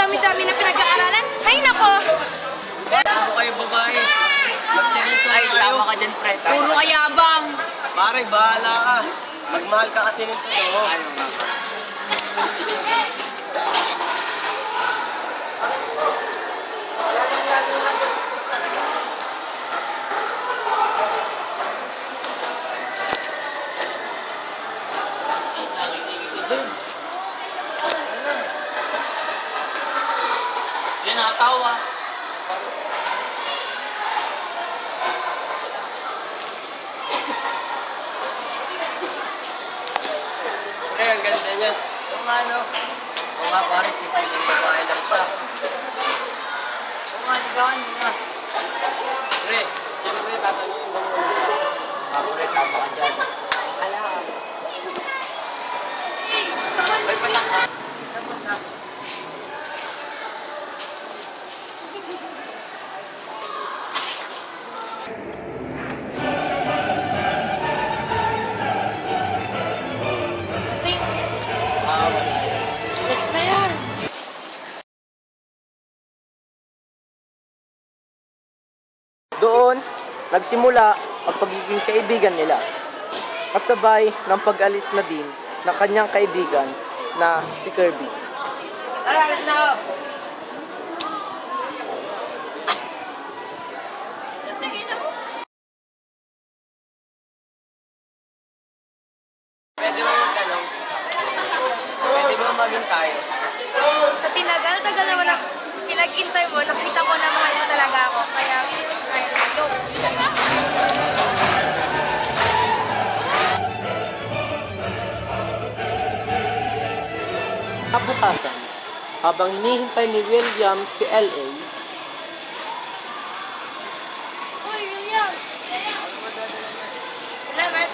dami-dami na pinag-aaralan. Ay, nako! Ano kayo babae? Magseryoso Ay, kayo. tama ka dyan, Fred. Puro kayabang. Pare, bahala ka. Magmahal ka kasi nito. Ayaw nga. Yan, nakatawa. Pre, ang ganda niya. Oo nga, no? Oo nga, pare, si Piling babae lang siya. Oo nga, ligawan mo nga. Pre, siyempre, tatanungin mo muna siya. Pare, tama ka dyan. Uy, pasak ka. Sabot ka. Wait, Wala. sex na yan. Doon, nagsimula ang pagiging kaibigan nila. Kasabay ng pag-alis na din ng kanyang kaibigan na si Kirby. Tara, alas na ako. Pwede mo magtanong? Pwede mo maging tayo? Sa tinagal-tagal naman na pinag-intay mo, nakita ko na mahal mo talaga ako. Kaya, go. Kaputasan, habang hinihintay ni William si L.A., Uy, William! Salamat.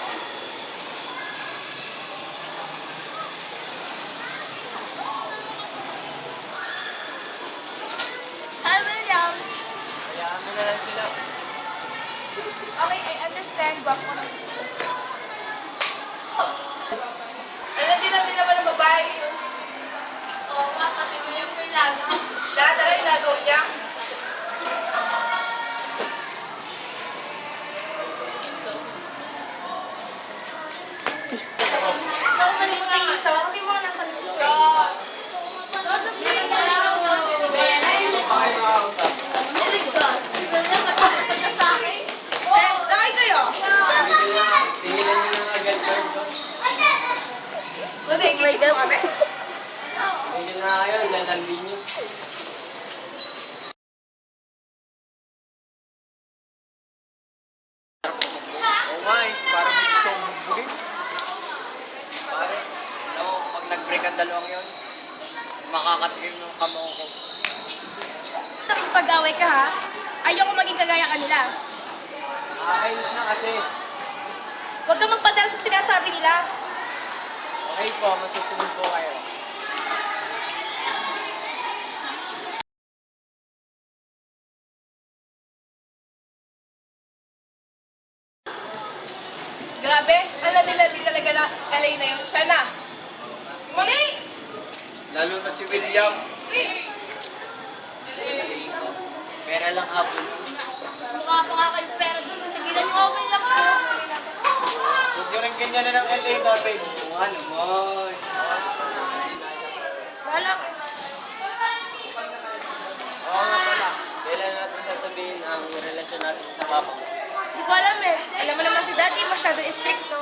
Hi, William! Hayaan mo na lang sila. Okay, I understand. Guwapo na dito. Alam din naman ng babae yun. Oo, pati William ko yung lagaw. Lahat na yung lagaw niya. Ako kalimutan yung isa kasi mga nasa loob. Sakay kayo? Tinginan nyo na agad, girl. Good, ikikis mo kami? Tingin na kayo, lalandi nyo. Oo nga eh, parang may gusto kong bugbugin. Pare, alam mo, pag nag-break ang dalawang yun, makakatigil ng kamao ko. Nakipag-away ka ha? Ayoko maging kagaya kanila. Ayos na kasi. Huwag kang magpadala sa sinasabi nila. Okay po, masusunod po kayo. Grabe, alam nila di talaga na LA na yun. Siya na. Mali! Lalo na si William. Pera lang habol. Mukha pa nga kayo pera doon. Tigilan mo ako lang ako. Huwag nyo rin ganyan na ng LA natin. Oo nga naman. Wala. Oo nga pala. Kailan natin sasabihin ang relasyon natin sa papa ko? Hindi ko alam eh. Alam mo naman si Daddy, masyado stricto.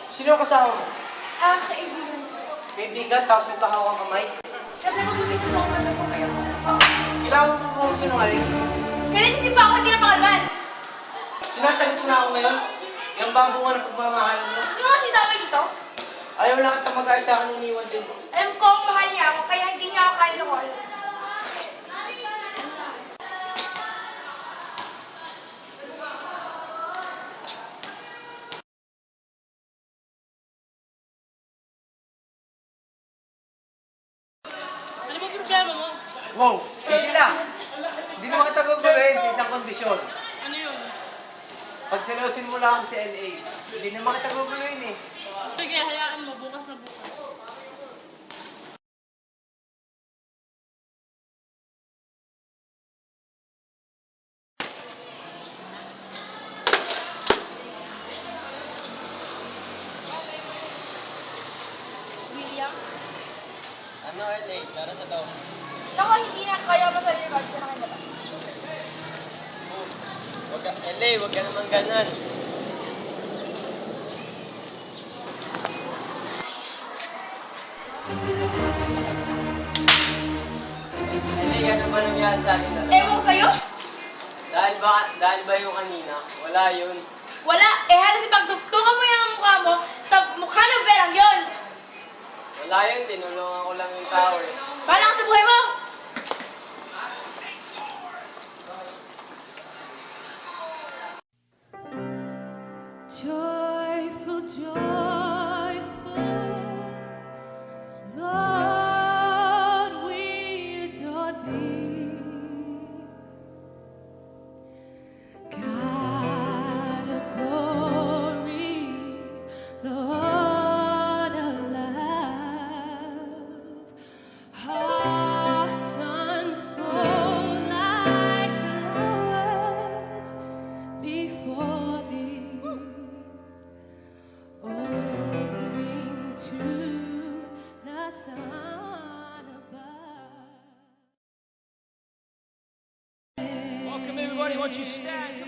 sino ang kasama mo? Kaibigan. Kaibigan, tapos magkahawak ang kamay. Kasi magbibigyan mo ako ng kayo. Kailangan mo po sinungaling. Kailan hindi pa ako hindi na pakalban? Sinasagot ko na ako ngayon. Yung ba ang bunga ng pagmamahalan mo? Ano nga sinamay dito? Ayaw lang kita mag-ayos sa akin, iniwan din. Alam ko ang mahal niya ako, kaya hindi niya ako kaya lukoy. problema mo? Wow, easy lang. Hindi mo kita gagawin sa isang kondisyon. Ano yun? Pag selosin mo lang si LA, hindi naman kita gagawin eh. Sige, hayaan mo. Bukas na bukas. William? Ano, LA? Para sa to. Naku, hindi na kaya mo sa record ko na kayo ba? Wag ka, LA, wag ka naman ganan. LA, ano ba nangyari sa atin? Ewan ko sa'yo? Dahil ba yung kanina? Wala yun. Wala. Halos ipagdugtungan mo yung mukha mo sa mukha ng berang yun. Wala yun, tinulungan ko lang yung tao eh. Bahala ka sa buhay mo. Joyful, joyful, Lord, we adore Thee. God of glory, Lord of love, hearts unfold like flowers before Thee. Owing to the Son above. Welcome everybody, won't you stand?